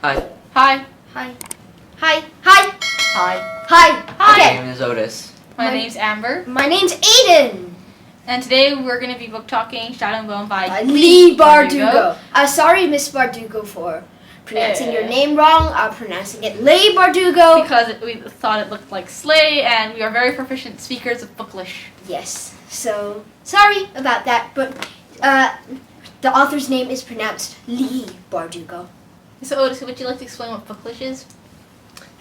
Hi. Hi. Hi. Hi. Hi. Hi. Hi. Hi. Okay. My name is Otis. My name's Amber. My name's Aiden. And today we're going to be book talking Shadow and Bone by Leigh Bardugo. Sorry, Miss Bardugo, for pronouncing your name wrong. Pronouncing it Leigh Bardugo. Because we thought it looked like sleigh, and we are very proficient speakers of Booklish. Yes. So, sorry about that, but the author's name is pronounced Leigh Bardugo. So Otis, would you like to explain what Booklish is?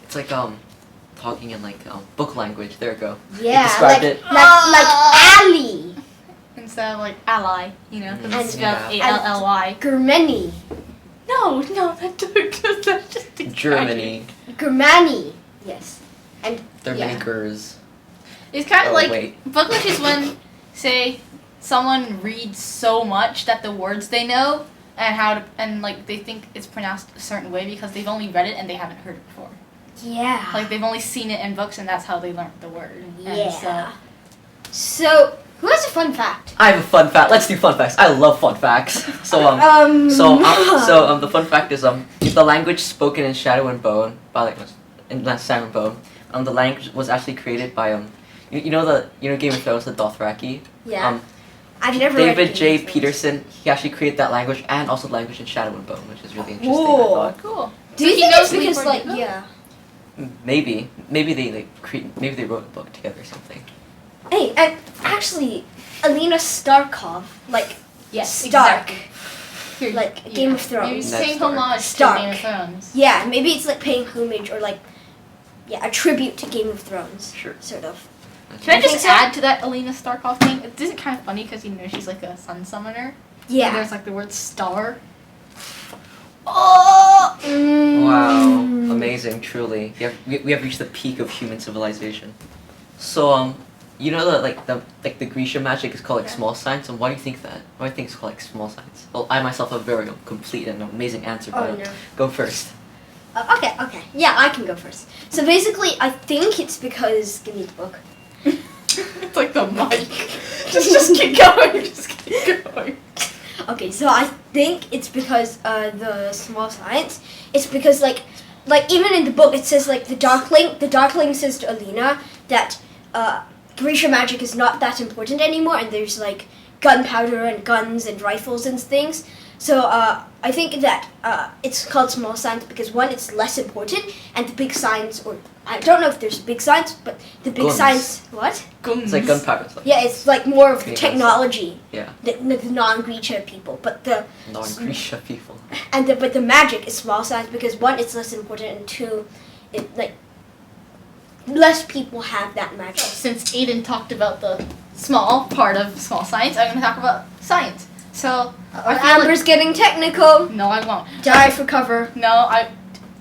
It's like talking in like book language. There we go. Yeah, You described it. like alley. Instead of like ally, you know, because it's spelled Yeah. A-L-L-Y. Germany. No, that's just a Germany. Germany. Yes. And There are many gers. It's kind of Oh, like wait. Booklish is when, say, someone reads so much that the words they know and like they think it's pronounced a certain way because they've only read it and they haven't heard it before. yeah. Like they've only seen it in books and that's how they learned the word. Yeah. So, who has a fun fact? I have a fun fact. Let's do fun facts. I love fun facts. So the fun fact is the language spoken in Shadow and Bone Shadow and Bone, the language was actually created by you know Game of Thrones, the Dothraki. Yeah. I've never read David J. Game of Thrones. Peterson. He actually created that language and also the language in Shadow and Bone, which is really interesting. Whoa. I thought. Cool. Do you So he think knows it's because Leigh like Bardugo? Maybe they wrote a book together or something. Hey, and actually, Alina Starkov, like Yes, Stark, exactly. like Game of Thrones. Maybe Ned paying Stark. homage Stark. to Game of Thrones. Yeah, maybe it's like paying homage or like, yeah, a tribute to Game of Thrones. Sure. Sort of. Can I You just think so? add to that Alina Starkov thing? It isn't kind of funny because she's like a sun summoner. Yeah. And there's like the word star. Oh. Wow, amazing, truly. We have reached the peak of human civilization. So you know the Grisha magic is called like small science, and why do you think that? Why do you think it's called like small science? Well, I myself have a very complete and amazing answer, but Oh, no. go first. Okay. Yeah, I can go first. So basically, I think it's because give me the book. It's like the mic. just keep going. Just keep going. Okay, so I think it's because the small science. It's because like even in the book it says like the Darkling says to Alina that Grisha magic is not that important anymore, and there's like gunpowder and guns and rifles and things. So I think that it's called small science because one, it's less important, and the big science, or I don't know if there's big science, but the big Guns. science, what? It's like gunpowder stuff. Yeah, it's like more of Big technology. Yeah. The non-Grisha people, but the Non-Grisha people. but the magic is small science because one, it's less important, and two, it like less people have that magic. Since Aiden talked about the small part of small science, I'm going to talk about science. So, I feel Amber's getting technical. no, I won't. Die for cover. No, I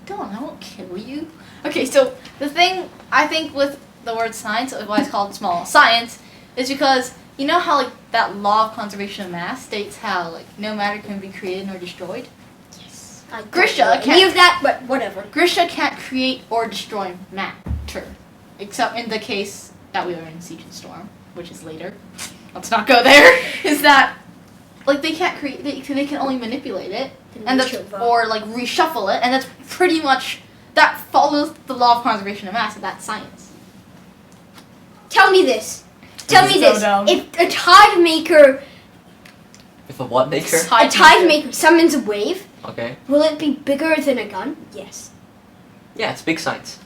won't kill you. Okay, so the thing I think with the word science, why it's called small science, is because you know how like that law of conservation of mass states how like no matter can be created nor destroyed. Yes. I Grisha don't believe that, but whatever. Grisha can't create or destroy matter, except in the case that we are in Siege and Storm, which is later. Let's not go there. Is that like they can't create? They can only manipulate it and or like reshuffle it, and that's pretty much that follows the law of conservation of mass, and that's science. Tell me this. Tell me So this. dumb. If a tide maker, If a what maker? a tide maker summons a wave, Okay. will it be bigger than a gun? Yes. Yeah, it's big science.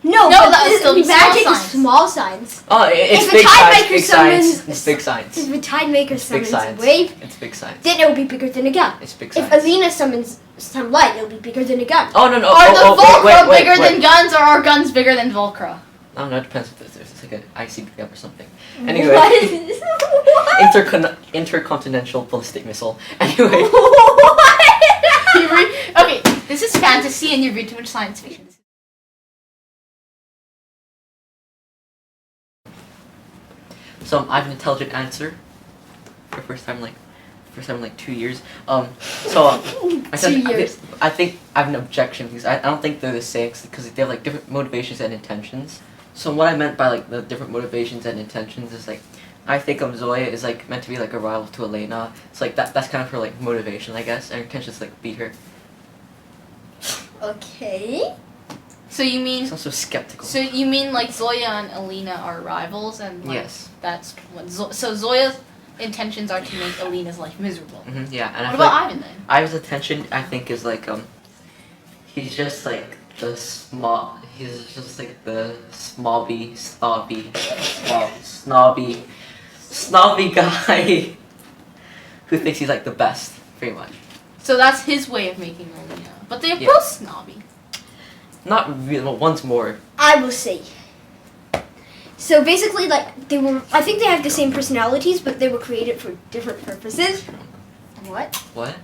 No, No, but that would still be small magic is science. small science. Oh, it's If a big tide science. maker Big science. summons- It's big science. If a tide maker It's big summons a science. wave, It's big science. then it will be bigger than a gun. It's big If science. Alina summons some light, it'll be bigger than a gun. Oh no! Are the Volcra wait, bigger than guns, or are guns bigger than Volcra? I don't know. It depends if there's like an icy breakup or something. Anyway, What is what? intercontinental ballistic missile. Anyway, What? Okay, this is fantasy, and you read too much science fiction. so I have an intelligent answer. For the first time in like 2 years. I said 2 years. I think I have an objection because I don't think they're the same because they have like different motivations and intentions. So what I meant by like the different motivations and intentions is like I think Zoya is like meant to be like a rival to Elena. It's like that's kind of her like motivation, I guess, and her intention is like beat her. Okay. So you mean Sounds so skeptical. so you mean like Zoya and Alina are rivals and like, Yes. that's what so Zoya's intentions are to make Alina's life miserable. Yeah, and I What feel about like Ivan then? Ivan's attention, I think, is like he's just like the small. He's just like the snobby guy who thinks he's like the best, pretty much. So that's his way of making Alina. But they're Yeah. both snobby. Not really. Well, one's more. I will say. So basically, like, I think they have the same personalities, but they were created for different purposes. What? What?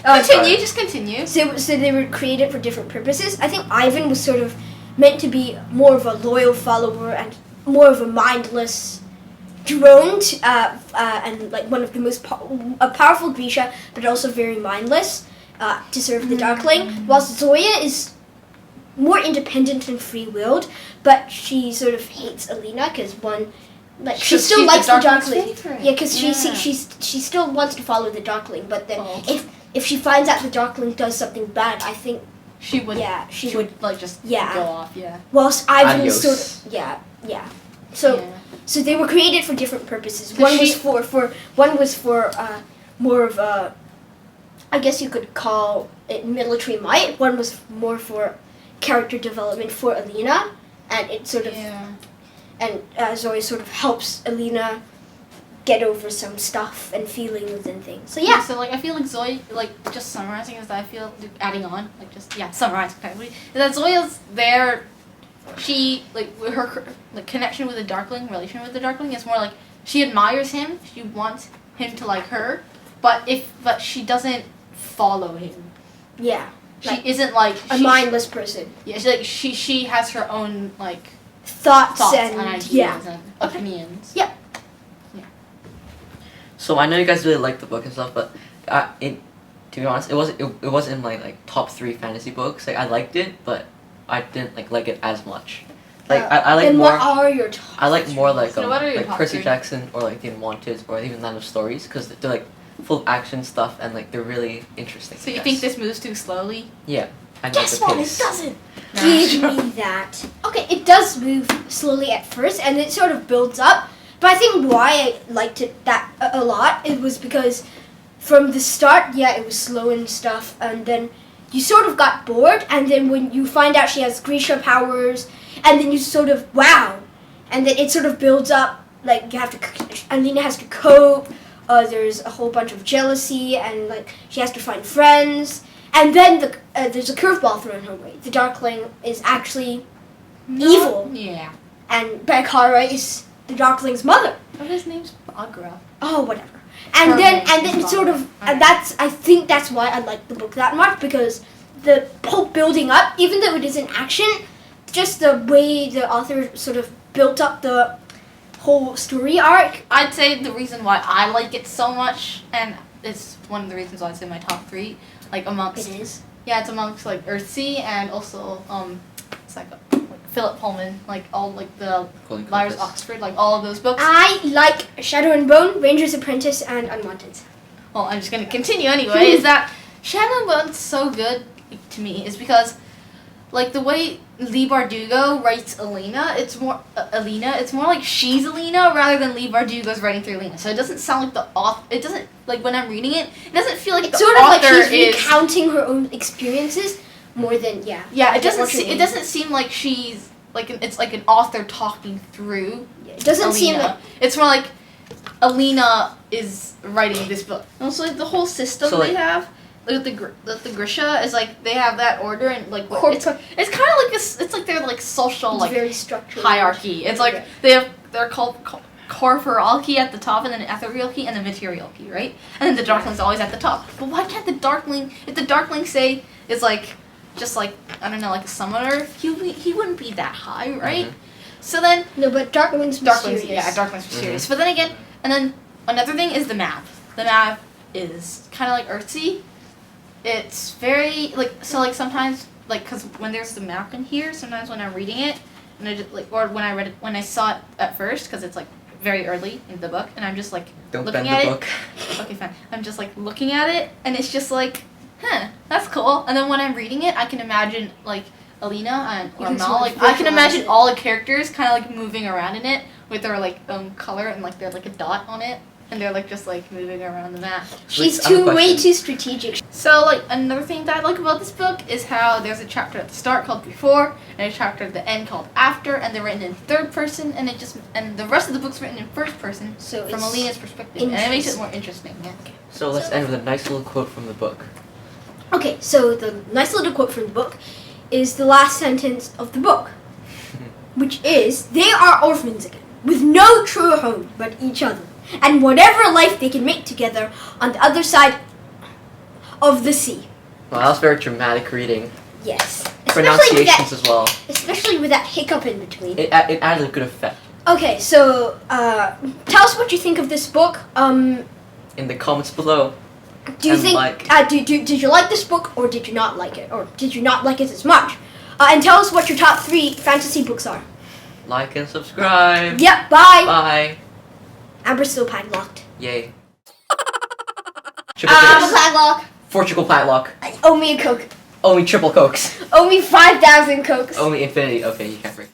Continue, just continue. So they were created for different purposes. I think Ivan was sort of meant to be more of a loyal follower and more of a mindless drone, and like one of the most powerful Grisha, but also very mindless to serve the Darkling. Whilst Zoya is more independent and free-willed, but she sort of hates Alina because she still likes the Darkling. Yeah, because she still wants to follow the Darkling, but then if she finds out the Darkling does something bad, I think she would. Yeah, she would like just go off. Yeah. Whilst Ivan was Adios. sort of So they were created for different purposes. One was for more of a, I guess you could call it military might. One was more for character development for Alina, and it sort of and Zoe sort of helps Alina get over some stuff and feelings and things. So yeah. So like I feel like Zoe, like just summarizing is that I feel adding on like just summarizing technically is that Zoya's there. She like her like connection with the Darkling, relation with the Darkling is more like she admires him. She wants him to like her, but she doesn't follow him. Yeah. She isn't like a mindless person. Yeah, she has her own like thoughts and ideas and opinions. Yeah. So I know you guys really like the book and stuff, but to be honest, it wasn't in my like top 3 fantasy books. Like I liked it, but I didn't like it as much. Like I like more. What are your top I like more like So what are your top Percy 3? Jackson or like the Unwanted or even Land of Stories because they're like full of action stuff and like they're really interesting. So you think this moves too slowly? Yeah. I Guess the what? pace. It doesn't. Give me that. Okay, it does move slowly at first, and it sort of builds up. But I think why I liked it that a lot, it was because from the start, it was slow and stuff, and then you sort of got bored, and then when you find out she has Grisha powers, and then you sort of, wow, and then it sort of builds up, like you have to, Alina has to cope, there's a whole bunch of jealousy, and like she has to find friends, and then there's a curveball thrown her way. The Darkling is actually evil. Yeah. And 𝒂𝒂𝒅𝒄 is the Darkling's mother. But his name's Bagra. Oh, whatever. And then it's sort of, and I think that's why I like the book that much, because the whole building up, even though it is an action, just the way the author sort of built up the whole story arc. I'd say the reason why I like it so much, and it's one of the reasons why it's in my top 3, like amongst. It is. Yeah, it's amongst like 𝒕𝒆𝒊𝒏𝒈 and also it's like Philip Pullman, like all like the Liars Oxford, like all of those books. I like Shadow and Bone, Ranger's Apprentice, and Unwanted. Well, I'm just gonna continue anyway. Is that Shadow and Bone's so good to me is because, like the way Leigh Bardugo writes Alina, it's more like she's Alina rather than Leigh Bardugo's writing through Alina. So it doesn't sound like the author. It doesn't like when I'm reading it. It doesn't feel like It's the sort of like author she's is recounting her own experiences more than Yeah, it doesn't. It doesn't seem like she's like it's like an author talking through. It doesn't Alina. seem like It's more like Alina is writing this book. Also, like the whole system So, they like- have. Like the Grisha is like they have that order and like it's Corp- kind of like it's like their like social it's like very structured. hierarchy. It's like they're called corporeality at the top and then 𝒕𝒆𝒂𝒄𝒄 and then materiality, right? And then the Darkling's always at the top. But why can't the Darkling? If the Darkling say is like just like I don't know like a summoner, he wouldn't be that high, right? Mm-hmm. So then No, but Darkling's mysterious. Darkling's mysterious. But then again, and then another thing is the map. The map is kind of like 𝒕𝒆𝒊𝒏𝒈. It's very like so like sometimes like because when there's the map in here, sometimes when I'm reading it and I just like or when I saw it at first because it's like very early in the book and I'm just like Don't looking bend at the it. book. Okay, fine. I'm just like looking at it and it's just like that's cool. And then when I'm reading it, I can imagine like Alina and You can Mel. sort Like of I can imagine visualize it. all the characters kind of like moving around in it with their like color and like they're like a dot on it, and they're like just like moving around the map. She's I have a way question. too strategic. So like another thing that I like about this book is how there's a chapter at the start called Before and a chapter at the end called After, and they're written in third person, and the rest of the book's written in first person So from it's Alina's perspective, and it makes it more interesting. Yeah. So let's end with a nice little quote from the book. Okay, so the nice little quote from the book is the last sentence of the book, which is, "They are orphans again, with no true home but each other, and whatever life they can make together on the other side of the sea." Wow, that was very dramatic reading. Yes. Pronunciations as well. Especially with that hiccup in between. It added a good effect. Okay, so tell us what you think of this book. In the comments below. Do you And think like. did you like this book, or did you not like it, or did you not like it as much? And tell us what your top 3 fantasy books are. Like and subscribe. Yep. Bye. Bye. Amber's still padlocked. Yay. Triple I'm a Cokes. padlock. 4 triple padlock. Owe me a Coke. Only triple cokes. Owe me 5,000 Cokes. Only infinity. Okay, you can't break.